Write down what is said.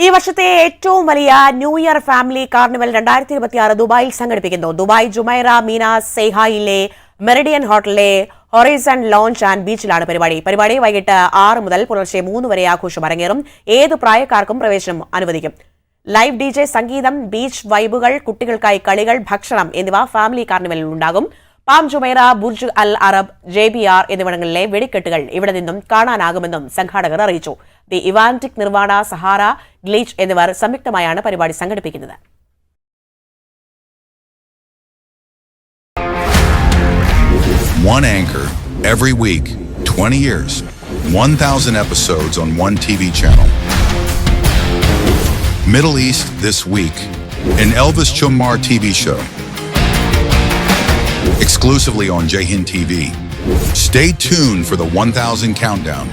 ഈ വർഷത്തെ ഏറ്റവും വലിയ ന്യൂ ഇയർ ഫാമിലി കാർണിവൽ 2026 ദുബായിൽ സംഘടിപ്പിക്കുന്നു. ദുബായ് ജുമൈറ മീന സെയ്ഹായിലെ മെറിഡിയൻ ഹോട്ടലിലെ ഹൊറൈസൺ ലോഞ്ച് ആൻഡ് ബീച്ചിലാണ് പരിപാടി വൈകിട്ട് 6 മുതൽ പുലർച്ചെ 3 വരെ ആഘോഷം അരങ്ങേറും. ഏത് പ്രായക്കാർക്കും പ്രവേശനം അനുവദിക്കും. ലൈവ് DJ, സംഗീതം, ബീച്ച് വൈബുകൾ, കുട്ടികൾക്കായി കളികൾ, ഭക്ഷണം എന്നിവ ഫാമിലി കാർണിവലിൽ ഉണ്ടാകും. Palm Jumeirah, Burj Al Arab, JBR എന്നിവിടങ്ങളിലെ വെടിക്കെട്ടുകൾ ഇവിടെ നിന്നും കാണാനാകുമെന്നും സംഘാടകർ അറിയിച്ചു. ദി ഇവാന്റിക്, നിർവാണ, സഹാറ, ഗ്ലീച്ച് എന്നിവർ സംയുക്തമായാണ് പരിപാടി സംഘടിപ്പിക്കുന്നത്. One anchor every week, 20 years, 1,000 episodes on one TV channel. Middle East this week, an Elvis Chummar TV show. Exclusively on Jahin TV. Stay tuned for the 1,000 countdown.